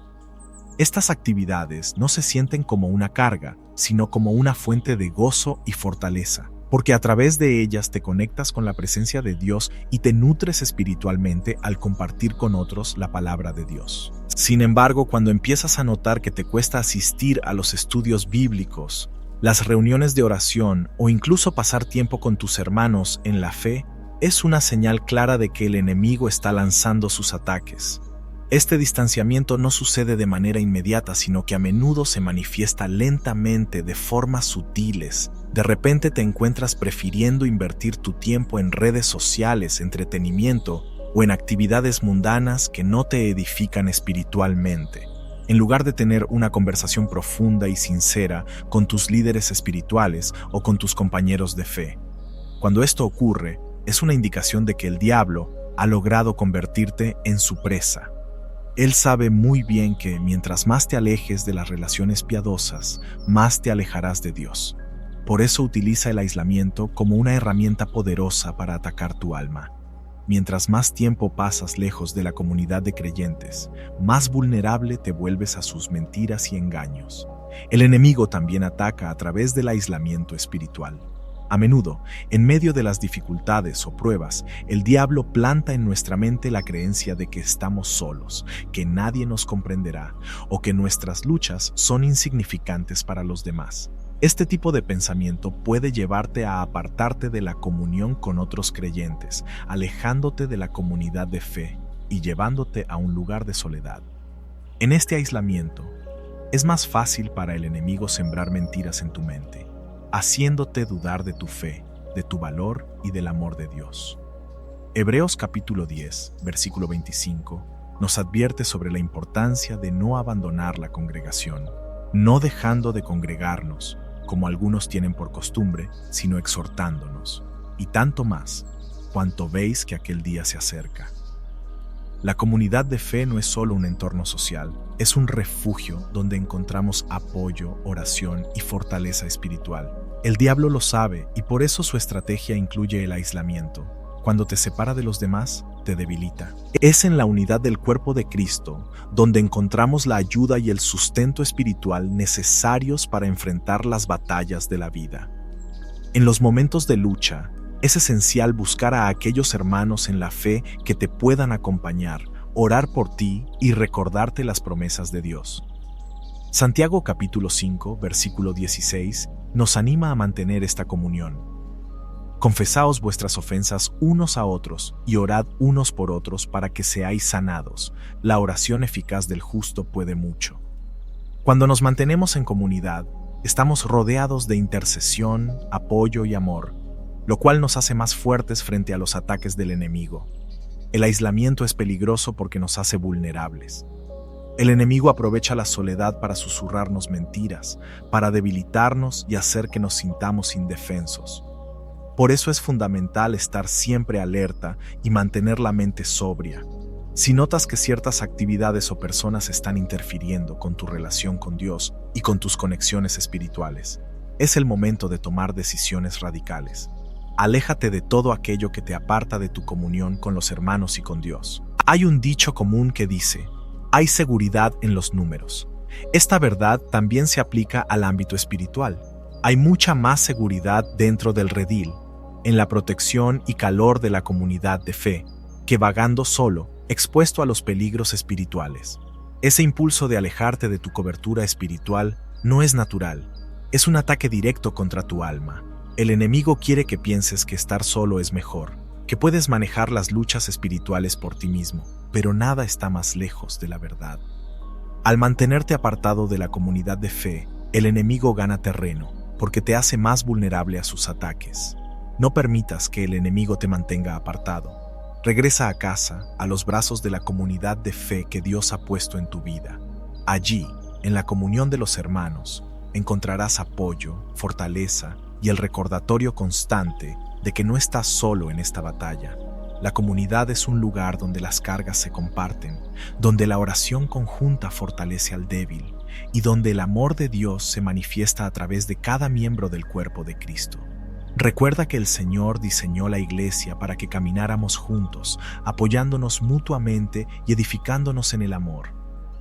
Estas actividades no se sienten como una carga, sino como una fuente de gozo y fortaleza, porque a través de ellas te conectas con la presencia de Dios y te nutres espiritualmente al compartir con otros la palabra de Dios. Sin embargo, cuando empiezas a notar que te cuesta asistir a los estudios bíblicos, las reuniones de oración o incluso pasar tiempo con tus hermanos en la fe, es una señal clara de que el enemigo está lanzando sus ataques. Este distanciamiento no sucede de manera inmediata, sino que a menudo se manifiesta lentamente de formas sutiles. De repente te encuentras prefiriendo invertir tu tiempo en redes sociales, entretenimiento o en actividades mundanas que no te edifican espiritualmente, en lugar de tener una conversación profunda y sincera con tus líderes espirituales o con tus compañeros de fe. Cuando esto ocurre, es una indicación de que el diablo ha logrado convertirte en su presa. Él sabe muy bien que mientras más te alejes de las relaciones piadosas, más te alejarás de Dios. Por eso utiliza el aislamiento como una herramienta poderosa para atacar tu alma. Mientras más tiempo pasas lejos de la comunidad de creyentes, más vulnerable te vuelves a sus mentiras y engaños. El enemigo también ataca a través del aislamiento espiritual. A menudo, en medio de las dificultades o pruebas, el diablo planta en nuestra mente la creencia de que estamos solos, que nadie nos comprenderá o que nuestras luchas son insignificantes para los demás. Este tipo de pensamiento puede llevarte a apartarte de la comunión con otros creyentes, alejándote de la comunidad de fe y llevándote a un lugar de soledad. En este aislamiento, es más fácil para el enemigo sembrar mentiras en tu mente, haciéndote dudar de tu fe, de tu valor y del amor de Dios. Hebreos capítulo 10, versículo 25, nos advierte sobre la importancia de no abandonar la congregación, no dejando de congregarnos, como algunos tienen por costumbre, sino exhortándonos, y tanto más, cuanto veis que aquel día se acerca. La comunidad de fe no es solo un entorno social, es un refugio donde encontramos apoyo, oración y fortaleza espiritual. El diablo lo sabe y por eso su estrategia incluye el aislamiento. Cuando te separa de los demás, te debilita. Es en la unidad del cuerpo de Cristo donde encontramos la ayuda y el sustento espiritual necesarios para enfrentar las batallas de la vida. En los momentos de lucha, es esencial buscar a aquellos hermanos en la fe que te puedan acompañar, orar por ti y recordarte las promesas de Dios. Santiago capítulo 5, versículo 16, nos anima a mantener esta comunión. Confesaos vuestras ofensas unos a otros y orad unos por otros para que seáis sanados. La oración eficaz del justo puede mucho. Cuando nos mantenemos en comunidad, estamos rodeados de intercesión, apoyo y amor, lo cual nos hace más fuertes frente a los ataques del enemigo. El aislamiento es peligroso porque nos hace vulnerables. El enemigo aprovecha la soledad para susurrarnos mentiras, para debilitarnos y hacer que nos sintamos indefensos. Por eso es fundamental estar siempre alerta y mantener la mente sobria. Si notas que ciertas actividades o personas están interfiriendo con tu relación con Dios y con tus conexiones espirituales, es el momento de tomar decisiones radicales. Aléjate de todo aquello que te aparta de tu comunión con los hermanos y con Dios. Hay un dicho común que dice: hay seguridad en los números. Esta verdad también se aplica al ámbito espiritual. Hay mucha más seguridad dentro del redil, en la protección y calor de la comunidad de fe, que vagando solo, expuesto a los peligros espirituales. Ese impulso de alejarte de tu cobertura espiritual no es natural, es un ataque directo contra tu alma. El enemigo quiere que pienses que estar solo es mejor, que puedes manejar las luchas espirituales por ti mismo, pero nada está más lejos de la verdad. Al mantenerte apartado de la comunidad de fe, el enemigo gana terreno, porque te hace más vulnerable a sus ataques. No permitas que el enemigo te mantenga apartado. Regresa a casa, a los brazos de la comunidad de fe que Dios ha puesto en tu vida. Allí, en la comunión de los hermanos, encontrarás apoyo, fortaleza y el recordatorio constante de que no estás solo en esta batalla. La comunidad es un lugar donde las cargas se comparten, donde la oración conjunta fortalece al débil y donde el amor de Dios se manifiesta a través de cada miembro del cuerpo de Cristo. Recuerda que el Señor diseñó la iglesia para que camináramos juntos, apoyándonos mutuamente y edificándonos en el amor.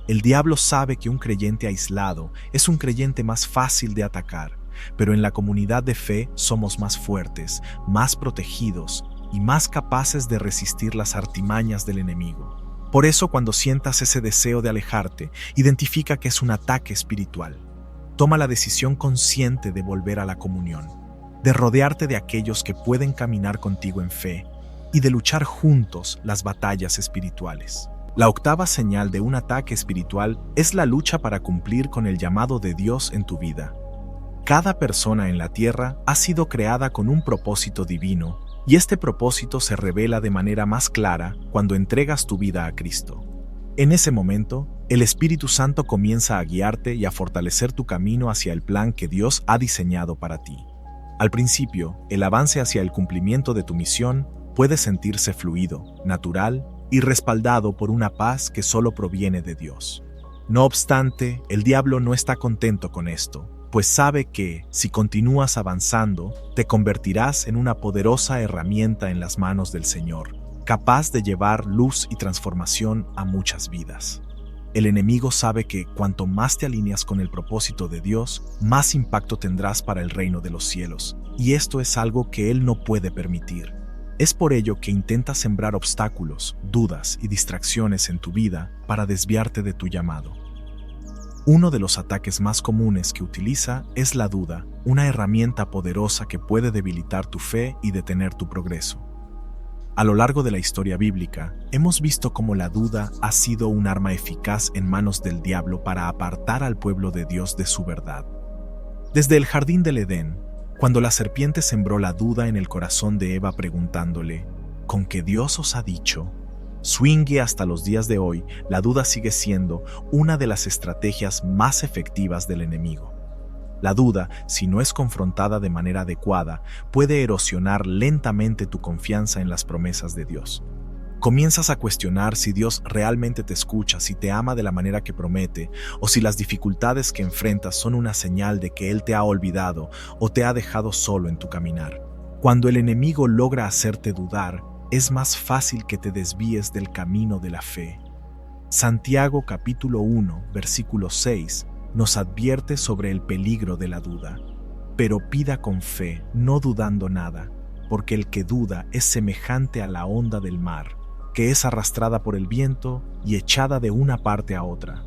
El diablo sabe que un creyente aislado es un creyente más fácil de atacar, pero en la comunidad de fe somos más fuertes, más protegidos y más capaces de resistir las artimañas del enemigo. Por eso, cuando sientas ese deseo de alejarte, identifica que es un ataque espiritual. Toma la decisión consciente de volver a la comunión, de rodearte de aquellos que pueden caminar contigo en fe y de luchar juntos las batallas espirituales. La octava señal de un ataque espiritual es la lucha para cumplir con el llamado de Dios en tu vida. Cada persona en la tierra ha sido creada con un propósito divino, y este propósito se revela de manera más clara cuando entregas tu vida a Cristo. En ese momento, el Espíritu Santo comienza a guiarte y a fortalecer tu camino hacia el plan que Dios ha diseñado para ti. Al principio, el avance hacia el cumplimiento de tu misión puede sentirse fluido, natural y respaldado por una paz que solo proviene de Dios. No obstante, el diablo no está contento con esto, pues sabe que, si continúas avanzando, te convertirás en una poderosa herramienta en las manos del Señor, capaz de llevar luz y transformación a muchas vidas. El enemigo sabe que cuanto más te alineas con el propósito de Dios, más impacto tendrás para el reino de los cielos, y esto es algo que él no puede permitir. Es por ello que intenta sembrar obstáculos, dudas y distracciones en tu vida para desviarte de tu llamado. Uno de los ataques más comunes que utiliza es la duda, una herramienta poderosa que puede debilitar tu fe y detener tu progreso. A lo largo de la historia bíblica, hemos visto cómo la duda ha sido un arma eficaz en manos del diablo para apartar al pueblo de Dios de su verdad. Desde el jardín del Edén, cuando la serpiente sembró la duda en el corazón de Eva preguntándole, ¿con qué Dios os ha dicho? Swingue hasta los días de hoy, la duda sigue siendo una de las estrategias más efectivas del enemigo. La duda, si no es confrontada de manera adecuada, puede erosionar lentamente tu confianza en las promesas de Dios. Comienzas a cuestionar si Dios realmente te escucha, si te ama de la manera que promete, o si las dificultades que enfrentas son una señal de que Él te ha olvidado o te ha dejado solo en tu caminar. Cuando el enemigo logra hacerte dudar, es más fácil que te desvíes del camino de la fe. Santiago capítulo 1, versículo 6, nos advierte sobre el peligro de la duda. Pero pida con fe, no dudando nada, porque el que duda es semejante a la onda del mar, que es arrastrada por el viento y echada de una parte a otra.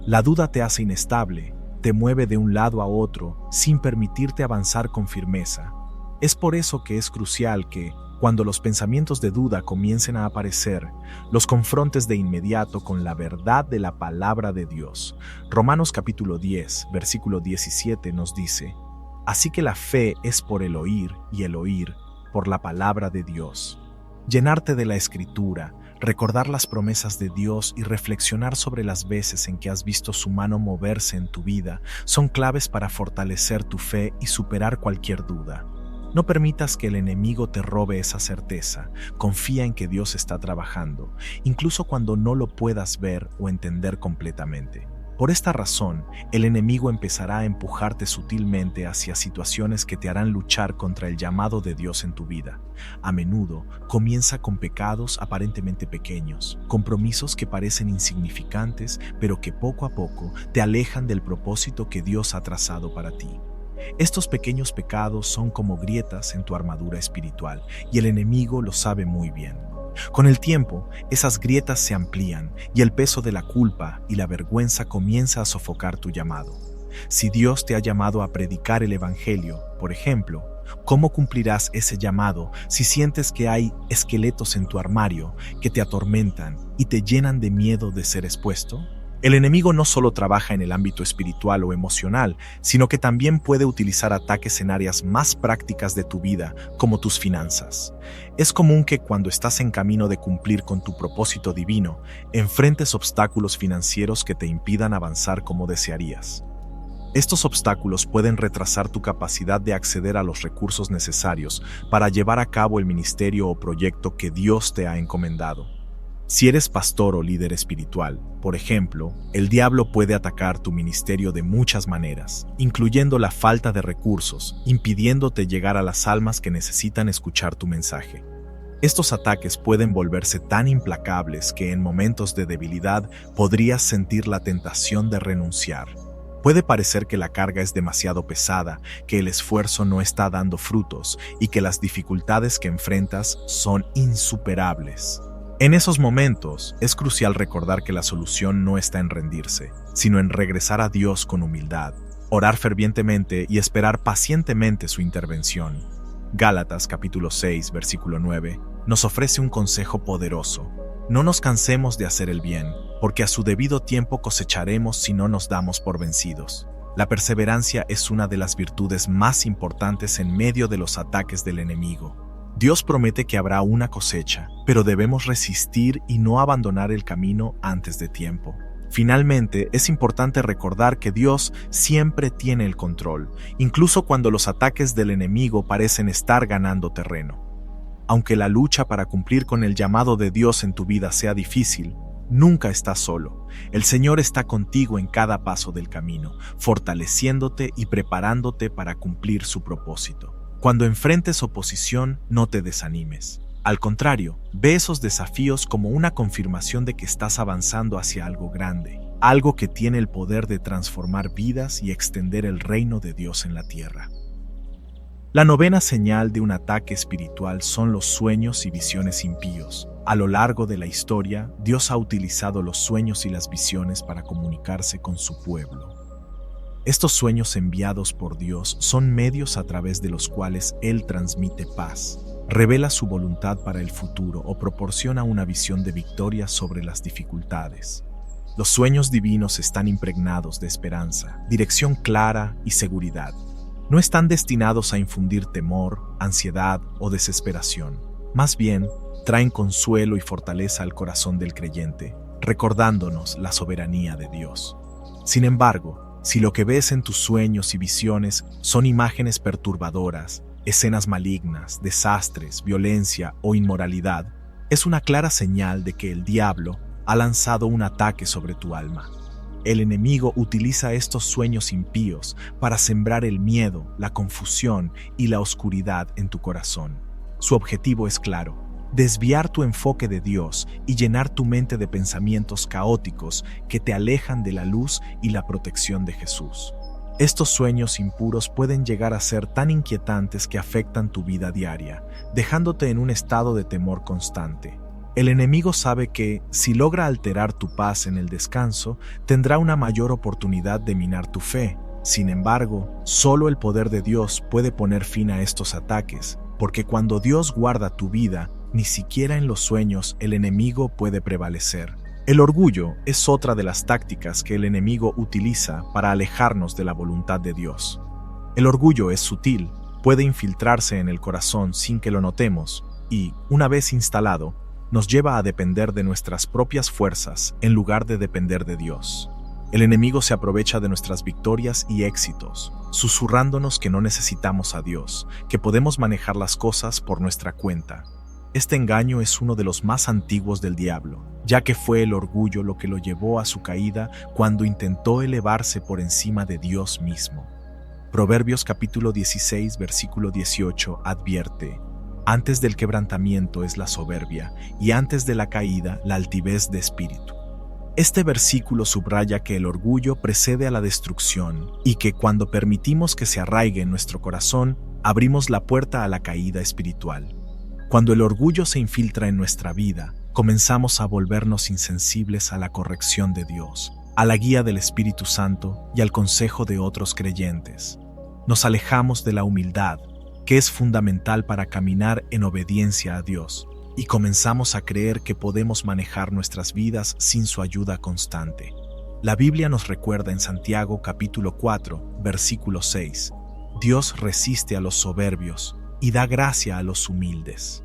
La duda te hace inestable, te mueve de un lado a otro sin permitirte avanzar con firmeza. Es por eso que es crucial que, cuando los pensamientos de duda comiencen a aparecer, los confrontes de inmediato con la verdad de la palabra de Dios. Romanos capítulo 10, versículo 17 nos dice: Así que la fe es por el oír y el oír por la palabra de Dios. Llenarte de la Escritura, recordar las promesas de Dios y reflexionar sobre las veces en que has visto su mano moverse en tu vida son claves para fortalecer tu fe y superar cualquier duda. No permitas que el enemigo te robe esa certeza. Confía en que Dios está trabajando, incluso cuando no lo puedas ver o entender completamente. Por esta razón, el enemigo empezará a empujarte sutilmente hacia situaciones que te harán luchar contra el llamado de Dios en tu vida. A menudo, comienza con pecados aparentemente pequeños, compromisos que parecen insignificantes, pero que poco a poco te alejan del propósito que Dios ha trazado para ti. Estos pequeños pecados son como grietas en tu armadura espiritual, y el enemigo lo sabe muy bien. Con el tiempo, esas grietas se amplían y el peso de la culpa y la vergüenza comienza a sofocar tu llamado. Si Dios te ha llamado a predicar el Evangelio, por ejemplo, ¿cómo cumplirás ese llamado si sientes que hay esqueletos en tu armario que te atormentan y te llenan de miedo de ser expuesto? El enemigo no solo trabaja en el ámbito espiritual o emocional, sino que también puede utilizar ataques en áreas más prácticas de tu vida, como tus finanzas. Es común que cuando estás en camino de cumplir con tu propósito divino, enfrentes obstáculos financieros que te impidan avanzar como desearías. Estos obstáculos pueden retrasar tu capacidad de acceder a los recursos necesarios para llevar a cabo el ministerio o proyecto que Dios te ha encomendado. Si eres pastor o líder espiritual, por ejemplo, el diablo puede atacar tu ministerio de muchas maneras, incluyendo la falta de recursos, impidiéndote llegar a las almas que necesitan escuchar tu mensaje. Estos ataques pueden volverse tan implacables que en momentos de debilidad podrías sentir la tentación de renunciar. Puede parecer que la carga es demasiado pesada, que el esfuerzo no está dando frutos y que las dificultades que enfrentas son insuperables. En esos momentos, es crucial recordar que la solución no está en rendirse, sino en regresar a Dios con humildad, orar fervientemente y esperar pacientemente su intervención. Gálatas capítulo 6, versículo 9, nos ofrece un consejo poderoso. No nos cansemos de hacer el bien, porque a su debido tiempo cosecharemos si no nos damos por vencidos. La perseverancia es una de las virtudes más importantes en medio de los ataques del enemigo. Dios promete que habrá una cosecha, pero debemos resistir y no abandonar el camino antes de tiempo. Finalmente, es importante recordar que Dios siempre tiene el control, incluso cuando los ataques del enemigo parecen estar ganando terreno. Aunque la lucha para cumplir con el llamado de Dios en tu vida sea difícil, nunca estás solo. El Señor está contigo en cada paso del camino, fortaleciéndote y preparándote para cumplir su propósito. Cuando enfrentes oposición, no te desanimes. Al contrario, ve esos desafíos como una confirmación de que estás avanzando hacia algo grande, algo que tiene el poder de transformar vidas y extender el reino de Dios en la tierra. La novena señal de un ataque espiritual son los sueños y visiones impíos. A lo largo de la historia, Dios ha utilizado los sueños y las visiones para comunicarse con su pueblo. Estos sueños enviados por Dios son medios a través de los cuales Él transmite paz, revela su voluntad para el futuro o proporciona una visión de victoria sobre las dificultades. Los sueños divinos están impregnados de esperanza, dirección clara y seguridad. No están destinados a infundir temor, ansiedad o desesperación. Más bien, traen consuelo y fortaleza al corazón del creyente, recordándonos la soberanía de Dios. Sin embargo, Si lo que ves en tus sueños y visiones son imágenes perturbadoras, escenas malignas, desastres, violencia o inmoralidad, es una clara señal de que el diablo ha lanzado un ataque sobre tu alma. El enemigo utiliza estos sueños impíos para sembrar el miedo, la confusión y la oscuridad en tu corazón. Su objetivo es claro: desviar tu enfoque de Dios y llenar tu mente de pensamientos caóticos que te alejan de la luz y la protección de Jesús. Estos sueños impuros pueden llegar a ser tan inquietantes que afectan tu vida diaria, dejándote en un estado de temor constante. El enemigo sabe que, si logra alterar tu paz en el descanso, tendrá una mayor oportunidad de minar tu fe. Sin embargo, solo el poder de Dios puede poner fin a estos ataques, porque cuando Dios guarda tu vida, ni siquiera en los sueños el enemigo puede prevalecer. El orgullo es otra de las tácticas que el enemigo utiliza para alejarnos de la voluntad de Dios. El orgullo es sutil, puede infiltrarse en el corazón sin que lo notemos y, una vez instalado, nos lleva a depender de nuestras propias fuerzas en lugar de depender de Dios. El enemigo se aprovecha de nuestras victorias y éxitos, susurrándonos que no necesitamos a Dios, que podemos manejar las cosas por nuestra cuenta. Este engaño es uno de los más antiguos del diablo, ya que fue el orgullo lo que lo llevó a su caída cuando intentó elevarse por encima de Dios mismo. Proverbios capítulo 16, versículo 18 advierte: antes del quebrantamiento es la soberbia, y antes de la caída la altivez de espíritu. Este versículo subraya que el orgullo precede a la destrucción y que cuando permitimos que se arraigue en nuestro corazón, abrimos la puerta a la caída espiritual. Cuando el orgullo se infiltra en nuestra vida, comenzamos a volvernos insensibles a la corrección de Dios, a la guía del Espíritu Santo y al consejo de otros creyentes. Nos alejamos de la humildad, que es fundamental para caminar en obediencia a Dios, y comenzamos a creer que podemos manejar nuestras vidas sin su ayuda constante. La Biblia nos recuerda en Santiago capítulo 4, versículo 6: Dios resiste a los soberbios y da gracia a los humildes.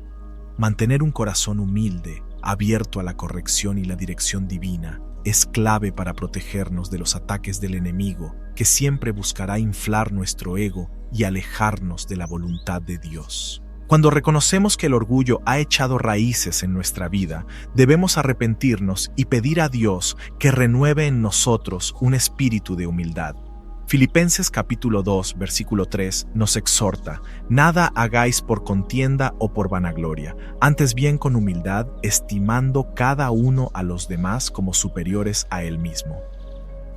Mantener un corazón humilde, abierto a la corrección y la dirección divina, es clave para protegernos de los ataques del enemigo, que siempre buscará inflar nuestro ego y alejarnos de la voluntad de Dios. Cuando reconocemos que el orgullo ha echado raíces en nuestra vida, debemos arrepentirnos y pedir a Dios que renueve en nosotros un espíritu de humildad. Filipenses capítulo 2, versículo 3 nos exhorta: nada hagáis por contienda o por vanagloria, antes bien con humildad, estimando cada uno a los demás como superiores a él mismo.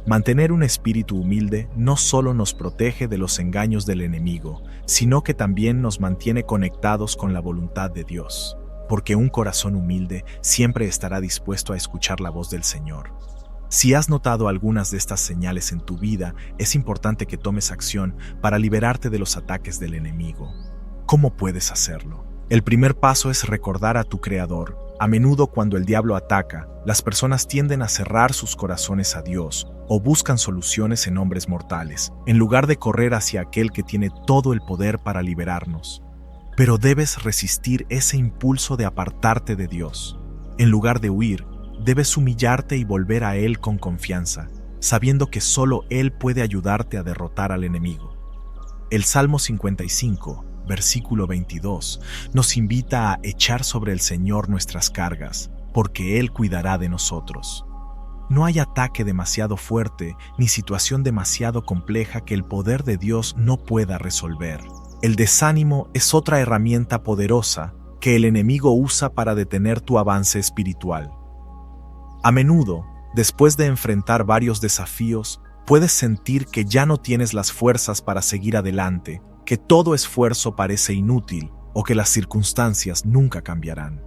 Mantener un espíritu humilde no solo nos protege de los engaños del enemigo, sino que también nos mantiene conectados con la voluntad de Dios, porque un corazón humilde siempre estará dispuesto a escuchar la voz del Señor. Si has notado algunas de estas señales en tu vida, es importante que tomes acción para liberarte de los ataques del enemigo. ¿Cómo puedes hacerlo? El primer paso es recordar a tu Creador. A menudo, cuando el diablo ataca, las personas tienden a cerrar sus corazones a Dios o buscan soluciones en hombres mortales, en lugar de correr hacia aquel que tiene todo el poder para liberarnos. Pero debes resistir ese impulso de apartarte de Dios. En lugar de huir, debes humillarte y volver a Él con confianza, sabiendo que solo Él puede ayudarte a derrotar al enemigo. El Salmo 55, versículo 22, nos invita a echar sobre el Señor nuestras cargas, porque Él cuidará de nosotros. No hay ataque demasiado fuerte ni situación demasiado compleja que el poder de Dios no pueda resolver. El desánimo es otra herramienta poderosa que el enemigo usa para detener tu avance espiritual. A menudo, después de enfrentar varios desafíos, puedes sentir que ya no tienes las fuerzas para seguir adelante, que todo esfuerzo parece inútil o que las circunstancias nunca cambiarán.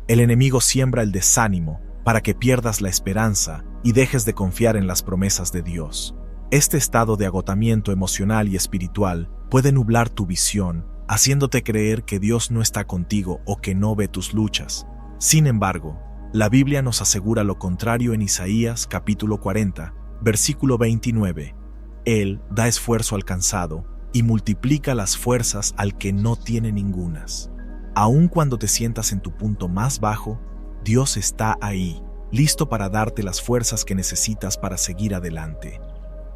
El enemigo siembra el desánimo para que pierdas la esperanza y dejes de confiar en las promesas de Dios. Este estado de agotamiento emocional y espiritual puede nublar tu visión, haciéndote creer que Dios no está contigo o que no ve tus luchas. Sin embargo, la Biblia nos asegura lo contrario en Isaías capítulo 40, versículo 29. Él da esfuerzo al cansado y multiplica las fuerzas al que no tiene ningunas. Aun cuando te sientas en tu punto más bajo, Dios está ahí, listo para darte las fuerzas que necesitas para seguir adelante.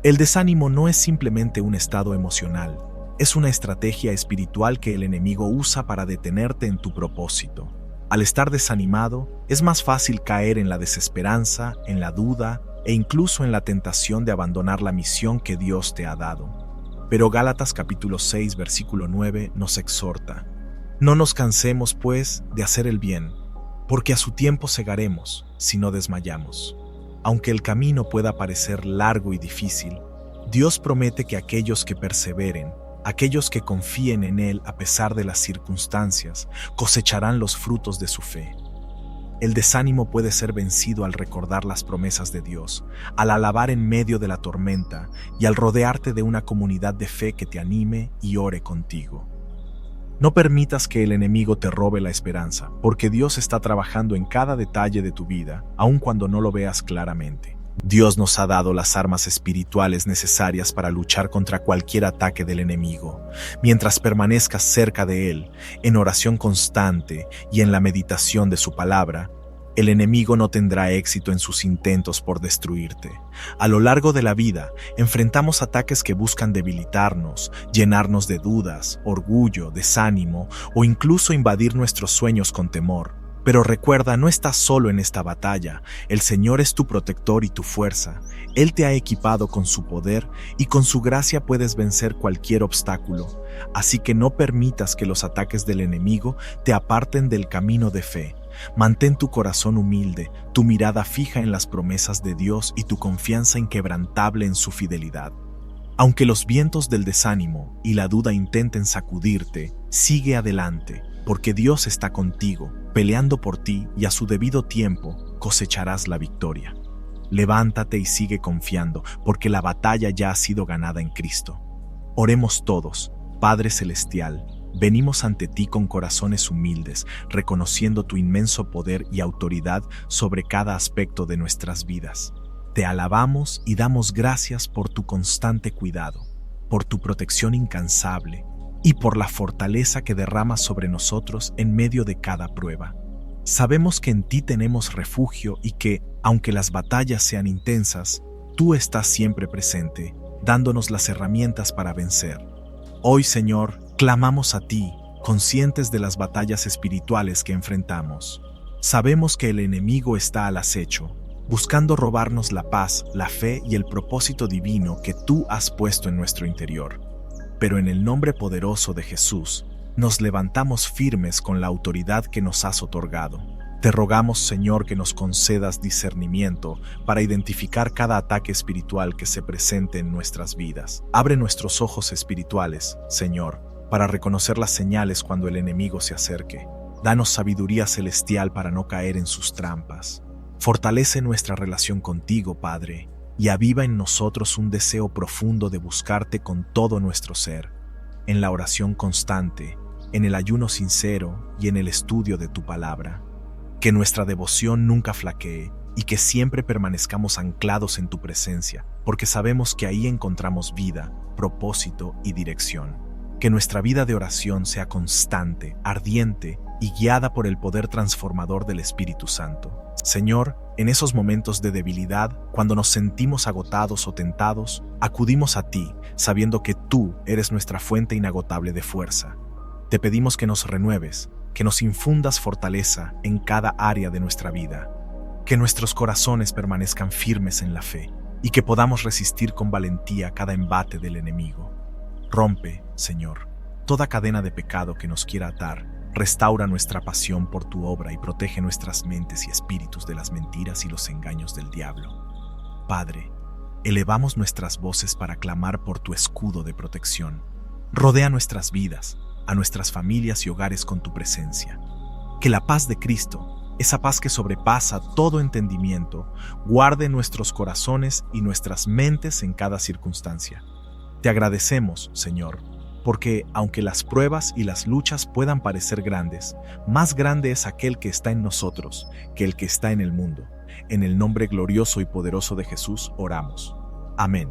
El desánimo no es simplemente un estado emocional, es una estrategia espiritual que el enemigo usa para detenerte en tu propósito. Al estar desanimado, es más fácil caer en la desesperanza, en la duda e incluso en la tentación de abandonar la misión que Dios te ha dado. Pero Gálatas capítulo 6, versículo 9 nos exhorta: no nos cansemos, pues, de hacer el bien, porque a su tiempo segaremos, si no desmayamos. Aunque el camino pueda parecer largo y difícil, Dios promete que aquellos que perseveren, aquellos que confíen en Él a pesar de las circunstancias, cosecharán los frutos de su fe. El desánimo puede ser vencido al recordar las promesas de Dios, al alabar en medio de la tormenta y al rodearte de una comunidad de fe que te anime y ore contigo. No permitas que el enemigo te robe la esperanza, porque Dios está trabajando en cada detalle de tu vida, aun cuando no lo veas claramente. Dios nos ha dado las armas espirituales necesarias para luchar contra cualquier ataque del enemigo. Mientras permanezcas cerca de Él, en oración constante y en la meditación de su palabra, el enemigo no tendrá éxito en sus intentos por destruirte. A lo largo de la vida, enfrentamos ataques que buscan debilitarnos, llenarnos de dudas, orgullo, desánimo o incluso invadir nuestros sueños con temor. Pero recuerda, no estás solo en esta batalla. El Señor es tu protector y tu fuerza. Él te ha equipado con su poder y con su gracia puedes vencer cualquier obstáculo. Así que no permitas que los ataques del enemigo te aparten del camino de fe. Mantén tu corazón humilde, tu mirada fija en las promesas de Dios y tu confianza inquebrantable en su fidelidad. Aunque los vientos del desánimo y la duda intenten sacudirte, sigue adelante, porque Dios está contigo, peleando por ti y a su debido tiempo cosecharás la victoria. Levántate y sigue confiando, porque la batalla ya ha sido ganada en Cristo. Oremos todos. Padre Celestial, venimos ante ti con corazones humildes, reconociendo tu inmenso poder y autoridad sobre cada aspecto de nuestras vidas. Te alabamos y damos gracias por tu constante cuidado, por tu protección incansable y por la fortaleza que derramas sobre nosotros en medio de cada prueba. Sabemos que en ti tenemos refugio y que, aunque las batallas sean intensas, tú estás siempre presente, dándonos las herramientas para vencer. Hoy, Señor, clamamos a ti, conscientes de las batallas espirituales que enfrentamos. Sabemos que el enemigo está al acecho, buscando robarnos la paz, la fe y el propósito divino que tú has puesto en nuestro interior. Pero en el nombre poderoso de Jesús, nos levantamos firmes con la autoridad que nos has otorgado. Te rogamos, Señor, que nos concedas discernimiento para identificar cada ataque espiritual que se presente en nuestras vidas. Abre nuestros ojos espirituales, Señor, para reconocer las señales cuando el enemigo se acerque. Danos sabiduría celestial para no caer en sus trampas. Fortalece nuestra relación contigo, Padre, y aviva en nosotros un deseo profundo de buscarte con todo nuestro ser, en la oración constante, en el ayuno sincero y en el estudio de tu palabra. Que nuestra devoción nunca flaquee y que siempre permanezcamos anclados en tu presencia, porque sabemos que ahí encontramos vida, propósito y dirección. Que nuestra vida de oración sea constante, ardiente y guiada por el poder transformador del Espíritu Santo. Señor, en esos momentos de debilidad, cuando nos sentimos agotados o tentados, acudimos a ti, sabiendo que tú eres nuestra fuente inagotable de fuerza. Te pedimos que nos renueves, que nos infundas fortaleza en cada área de nuestra vida, que nuestros corazones permanezcan firmes en la fe y que podamos resistir con valentía cada embate del enemigo. Rompe, Señor, toda cadena de pecado que nos quiera atar, restaura nuestra pasión por tu obra y protege nuestras mentes y espíritus de las mentiras y los engaños del diablo. Padre, elevamos nuestras voces para clamar por tu escudo de protección. Rodea nuestras vidas, a nuestras familias y hogares con tu presencia. Que la paz de Cristo, esa paz que sobrepasa todo entendimiento, guarde nuestros corazones y nuestras mentes en cada circunstancia. Te agradecemos, Señor, porque aunque las pruebas y las luchas puedan parecer grandes, más grande es aquel que está en nosotros que el que está en el mundo. En el nombre glorioso y poderoso de Jesús oramos. Amén.